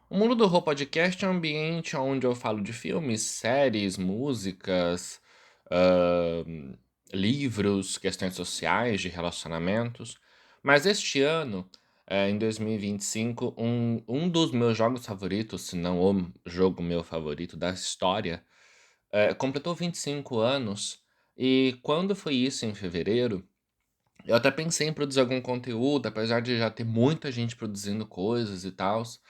O Mundo do Horror Podcast é um ambiente onde eu falo de filmes, séries, músicas, hã, livros, questões sociais, de relacionamentos. Mas este ano, em 2025, um dos meus jogos favoritos, se não o jogo meu favorito da história, completou 25 anos. E quando foi isso, em fevereiro, eu até pensei em produzir algum conteúdo, apesar de já ter muita gente produzindo coisas e tals.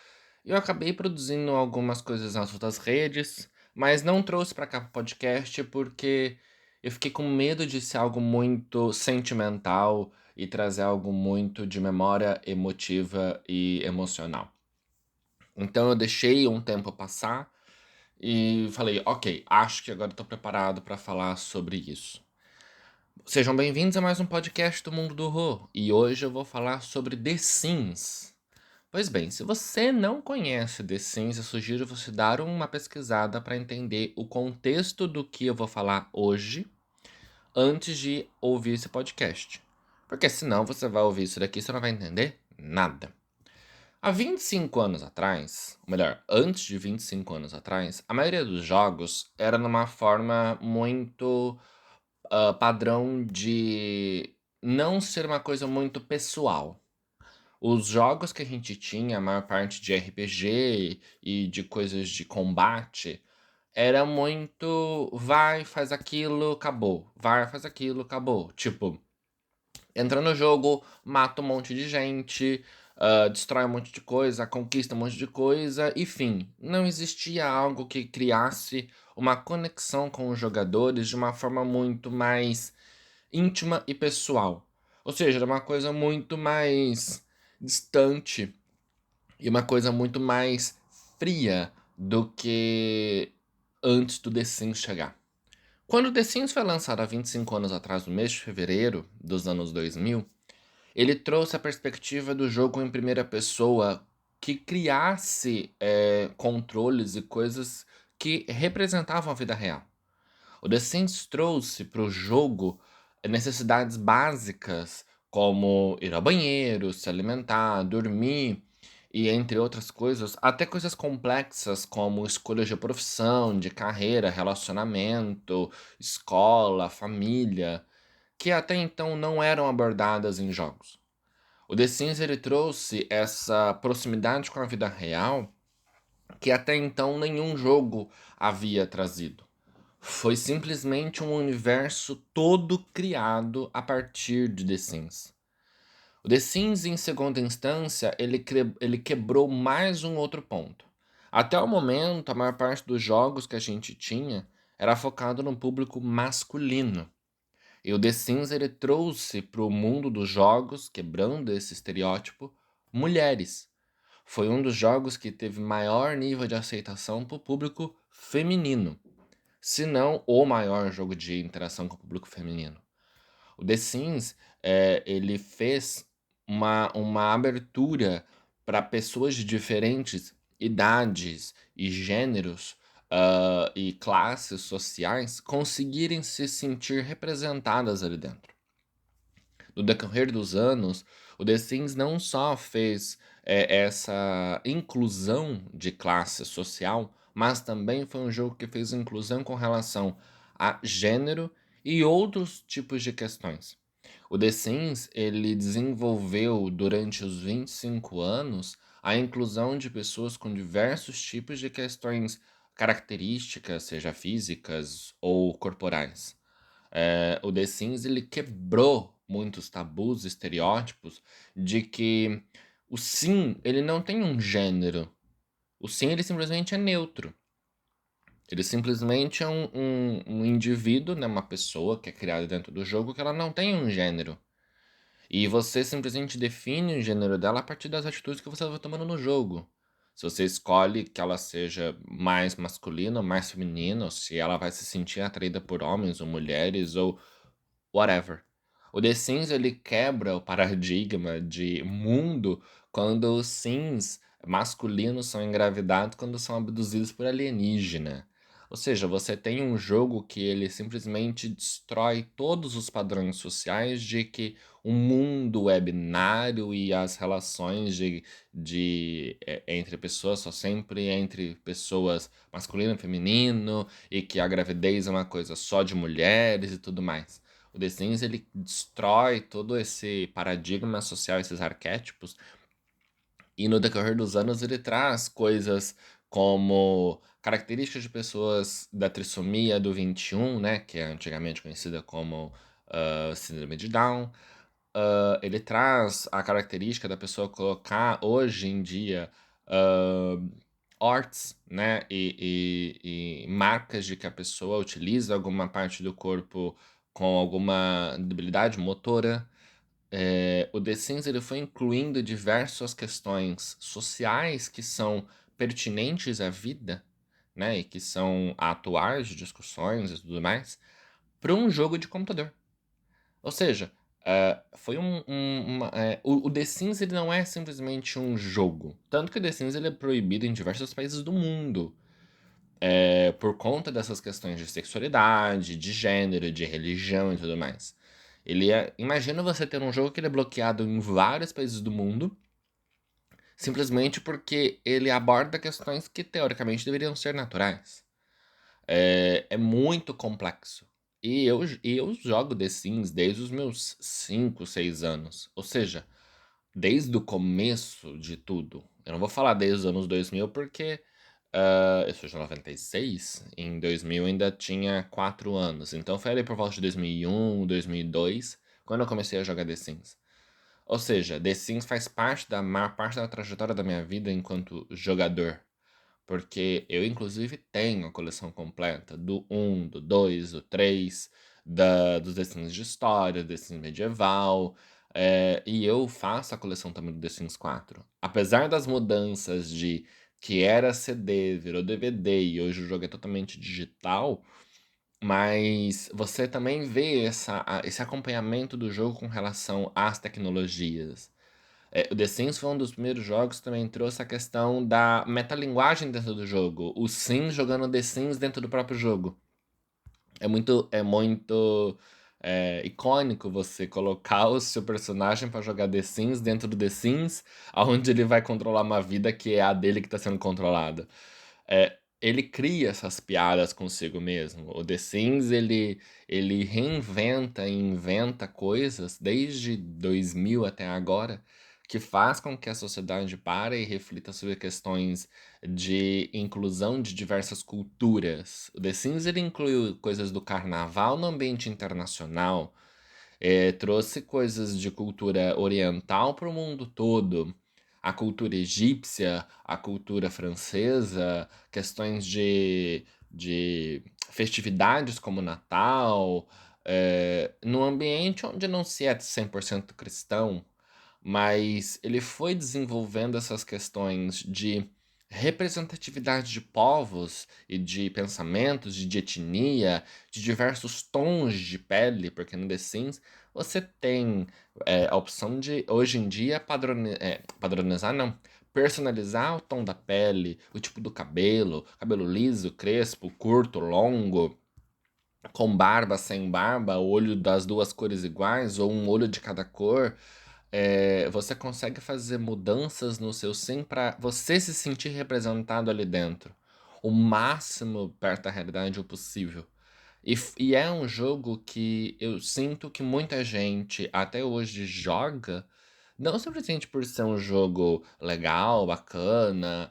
Eu acabei produzindo algumas coisas nas outras redes, mas não trouxe pra cá para podcast, porque eu fiquei com medo de ser algo muito sentimental e trazer algo muito de memória emotiva e emocional. Então eu deixei um tempo passar e falei: "Ok, acho que agora estou preparado para falar sobre isso". Sejam bem-vindos a mais um podcast do Mundo do Horror, e hoje eu vou falar sobre The Sims. Pois bem, se você não conhece The Sims, eu sugiro você dar uma pesquisada para entender o contexto do que eu vou falar hoje antes de ouvir esse podcast. Porque senão você vai ouvir isso daqui e você não vai entender nada. Há 25 anos atrás, ou melhor, antes de 25 anos atrás, a maioria dos jogos era numa forma muito padrão de não ser uma coisa muito pessoal. Os jogos que a gente tinha, a maior parte de RPG e de coisas de combate, era muito vai, faz aquilo, acabou. Vai, faz aquilo, acabou. Tipo, entra no jogo, mata um monte de gente, destrói um monte de coisa, conquista um monte de coisa, enfim. Não existia algo que criasse uma conexão com os jogadores de uma forma muito mais íntima e pessoal. Ou seja, era uma coisa muito mais distante e uma coisa muito mais fria do que antes do The Sims chegar. Quando o The Sims foi lançado há 25 anos atrás, no mês de fevereiro dos anos 2000, ele trouxe a perspectiva do jogo em primeira pessoa que criasse controles e coisas que representavam a vida real. O The Sims trouxe para o jogo necessidades básicas, como ir ao banheiro, se alimentar, dormir e entre outras coisas, até coisas complexas como escolhas de profissão, de carreira, relacionamento, escola, família, que até então não eram abordadas em jogos. O The Sims ele trouxe essa proximidade com a vida real que até então nenhum jogo havia trazido. Foi simplesmente um universo todo criado a partir de The Sims. O The Sims, em segunda instância, ele quebrou mais um outro ponto. Até o momento, a maior parte dos jogos que a gente tinha era focado no público masculino. E o The Sims ele trouxe para o mundo dos jogos, quebrando esse estereótipo, mulheres. Foi um dos jogos que teve maior nível de aceitação para o público feminino, se não o maior jogo de interação com o público feminino. O The Sims, ele fez uma abertura para pessoas de diferentes idades e gêneros, e classes sociais conseguirem se sentir representadas ali dentro. No decorrer dos anos, o The Sims não só fez, essa inclusão de classe social, mas também foi um jogo que fez inclusão com relação a gênero e outros tipos de questões. O The Sims, ele desenvolveu durante os 25 anos a inclusão de pessoas com diversos tipos de questões características, seja físicas ou corporais. O The Sims ele quebrou muitos tabus, estereótipos de que o sim, ele não tem um gênero. O sim, ele simplesmente é neutro. Ele simplesmente é um indivíduo, né, uma pessoa que é criada dentro do jogo que ela não tem um gênero. E você simplesmente define o gênero dela a partir das atitudes que você vai tomando no jogo. Se você escolhe que ela seja mais masculina ou mais feminina, ou se ela vai se sentir atraída por homens ou mulheres ou whatever. O The Sims ele quebra o paradigma de mundo quando os Sims masculinos são engravidados quando são abduzidos por alienígena. Ou seja, você tem um jogo que ele simplesmente destrói todos os padrões sociais de que um mundo webinário e as relações entre pessoas são sempre entre pessoas masculino e feminino, e que a gravidez é uma coisa só de mulheres e tudo mais. O The Sims, ele destrói todo esse paradigma social, esses arquétipos, e no decorrer dos anos ele traz coisas como características de pessoas da trissomia do 21, né, que é antigamente conhecida como síndrome de Down. Ele traz a característica da pessoa colocar hoje em dia ah, arts, né, e marcas de que a pessoa utiliza alguma parte do corpo com alguma debilidade motora. O The Sims, ele foi incluindo diversas questões sociais que são pertinentes à vida, né, e que são atuais de discussões e tudo mais, para um jogo de computador. Ou seja, foi o The Sims, ele não é simplesmente um jogo. Tanto que o The Sims, ele é proibido em diversos países do mundo, por conta dessas questões de sexualidade, de gênero, de religião e tudo mais. Imagina você ter um jogo que ele é bloqueado em vários países do mundo, simplesmente porque ele aborda questões que teoricamente deveriam ser naturais. É muito complexo. E eu jogo The Sims desde os meus 5, 6 anos. Ou seja, desde o começo de tudo. Eu não vou falar desde os anos 2000 porque eu sou de 96. Em 2000 eu ainda tinha 4 anos. Então foi ali por volta de 2001, 2002, quando eu comecei a jogar The Sims. Ou seja, The Sims faz parte da maior parte da trajetória da minha vida enquanto jogador. Porque eu, inclusive, tenho a coleção completa do 1, do 2, do 3, dos The Sims de história, The Sims medieval, e eu faço a coleção também do The Sims 4. Apesar das mudanças de que era CD, virou DVD e hoje o jogo é totalmente digital, mas você também vê esse acompanhamento do jogo com relação às tecnologias. O The Sims foi um dos primeiros jogos que também trouxe a questão da metalinguagem dentro do jogo. O Sims jogando The Sims dentro do próprio jogo. É muito icônico você colocar o seu personagem pra jogar The Sims dentro do The Sims, onde ele vai controlar uma vida que é a dele que tá sendo controlada. Ele cria essas piadas consigo mesmo. O The Sims, ele reinventa e inventa coisas desde 2000 até agora, que faz com que a sociedade pare e reflita sobre questões de inclusão de diversas culturas. O The Sims, ele inclui coisas do carnaval no ambiente internacional, trouxe coisas de cultura oriental para o mundo todo. A cultura egípcia, a cultura francesa, questões de festividades como Natal, num ambiente onde não se é 100% cristão, mas ele foi desenvolvendo essas questões de representatividade de povos e de pensamentos, de etnia, de diversos tons de pele, porque no The Sims você tem a opção de, hoje em dia, padronizar, não, personalizar o tom da pele, o tipo do cabelo, cabelo liso, crespo, curto, longo, com barba, sem barba, olho das duas cores iguais, ou um olho de cada cor. Você consegue fazer mudanças no seu sim para você se sentir representado ali dentro. O máximo perto da realidade o possível. E é um jogo que eu sinto que muita gente até hoje joga, não simplesmente por ser um jogo legal, bacana,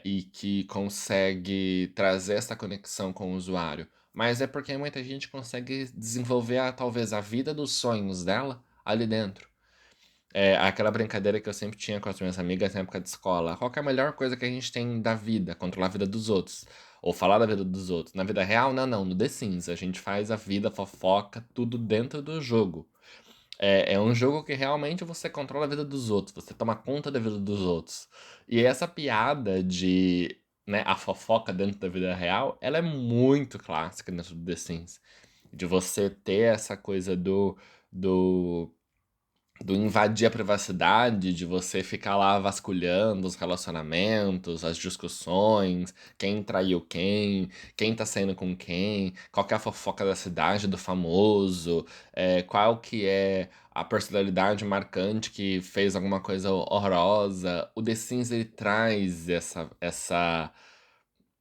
e que consegue trazer essa conexão com o usuário, mas é porque muita gente consegue desenvolver talvez a vida dos sonhos dela ali dentro. Aquela brincadeira que eu sempre tinha com as minhas amigas na época de escola. Qual que é a melhor coisa que a gente tem da vida? Controlar a vida dos outros. Ou falar da vida dos outros. Na vida real, não, não. No The Sims, a gente faz a vida, fofoca, tudo dentro do jogo. É um jogo que realmente você controla a vida dos outros. Você toma conta da vida dos outros. E essa piada de, né, a fofoca dentro da vida real, ela é muito clássica dentro do The Sims. De você ter essa coisa do do invadir a privacidade, de você ficar lá vasculhando os relacionamentos, as discussões, quem traiu quem tá saindo com quem, qual que é a fofoca da cidade do famoso, qual que é a personalidade marcante que fez alguma coisa horrorosa. O The Sims ele traz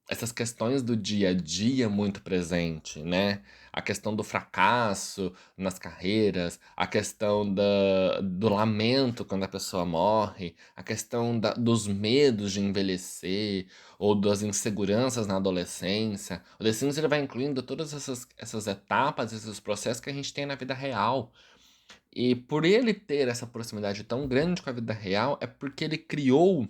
essas questões do dia a dia muito presente, né? A questão do fracasso nas carreiras, a questão do lamento quando a pessoa morre, a questão dos medos de envelhecer ou das inseguranças na adolescência. O The Sims ele vai incluindo todas essas etapas, esses processos que a gente tem na vida real. E por ele ter essa proximidade tão grande com a vida real, é porque ele criou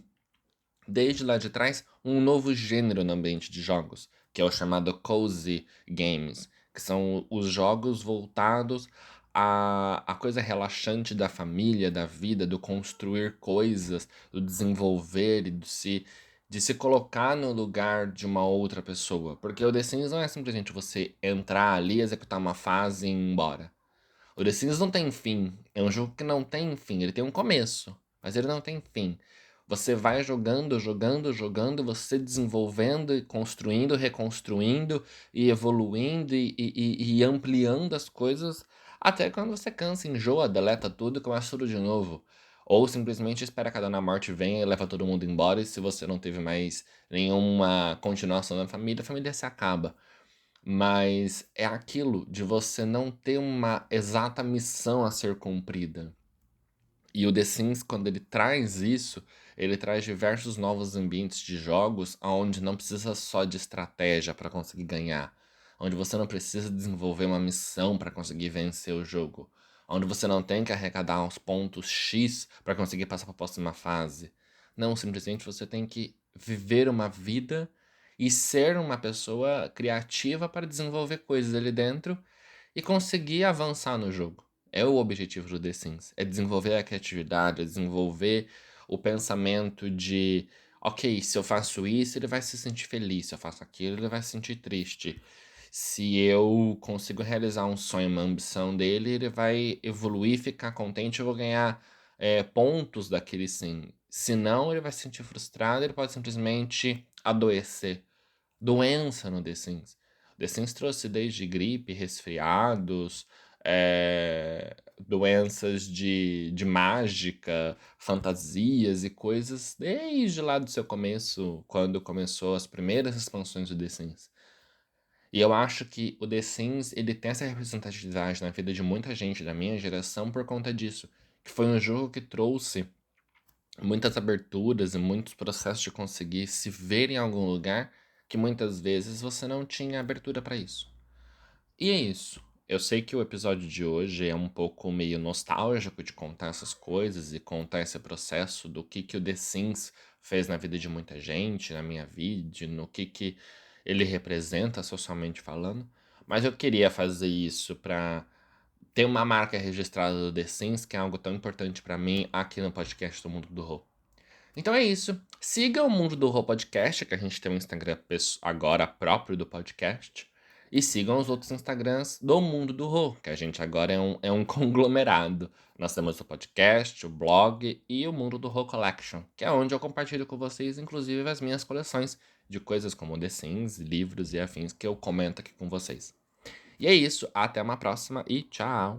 desde lá de trás, um novo gênero no ambiente de jogos, que é o chamado cozy games, que são os jogos voltados à coisa relaxante da família, da vida, do construir coisas, do desenvolver e de se colocar no lugar de uma outra pessoa. Porque o The Sims não é simplesmente você entrar ali, executar uma fase e ir embora. O The Sims não tem fim. É um jogo que não tem fim. Ele tem um começo, mas ele não tem fim. Você vai jogando, jogando, jogando, você desenvolvendo e construindo, reconstruindo e evoluindo e ampliando as coisas até quando você cansa, enjoa, deleta tudo e começa tudo de novo. Ou simplesmente espera que a Dona Morte venha e leva todo mundo embora, e se você não teve mais nenhuma continuação da família, a família se acaba. Mas é aquilo de você não ter uma exata missão a ser cumprida. E o The Sims, quando ele traz isso, ele traz diversos novos ambientes de jogos onde não precisa só de estratégia para conseguir ganhar, onde você não precisa desenvolver uma missão para conseguir vencer o jogo, onde você não tem que arrecadar uns pontos X para conseguir passar para a próxima fase. Não, simplesmente você tem que viver uma vida e ser uma pessoa criativa para desenvolver coisas ali dentro e conseguir avançar no jogo. É o objetivo do The Sims. É desenvolver a criatividade, é desenvolver o pensamento de, ok, se eu faço isso, ele vai se sentir feliz. Se eu faço aquilo, ele vai se sentir triste. Se eu consigo realizar um sonho, uma ambição dele, ele vai evoluir, ficar contente, eu vou ganhar pontos daquele sim. Se não, ele vai se sentir frustrado, ele pode simplesmente adoecer. Doença no The Sims. The Sims trouxe desde gripe, resfriados, doenças de mágica, fantasias e coisas desde lá do seu começo, quando começou as primeiras expansões do The Sims. E eu acho que o The Sims, ele tem essa representatividade na vida de muita gente da minha geração por conta disso. Que foi um jogo que trouxe muitas aberturas e muitos processos de conseguir se ver em algum lugar que muitas vezes você não tinha abertura para isso. E é isso. Eu sei que o episódio de hoje é um pouco meio nostálgico de contar essas coisas e contar esse processo do que o The Sims fez na vida de muita gente, na minha vida, no que ele representa socialmente falando. Mas eu queria fazer isso para ter uma marca registrada do The Sims, que é algo tão importante para mim aqui no podcast do Mundo do Rô. Então é isso. Siga o Mundo do Rô Podcast, que a gente tem um Instagram agora próprio do podcast. E sigam os outros Instagrams do Mundo do Rô, que a gente agora é um conglomerado. Nós temos o podcast, o blog e o Mundo do Rô Collection, que é onde eu compartilho com vocês, inclusive, as minhas coleções de coisas como The Sims, livros e afins que eu comento aqui com vocês. E é isso, até uma próxima e tchau!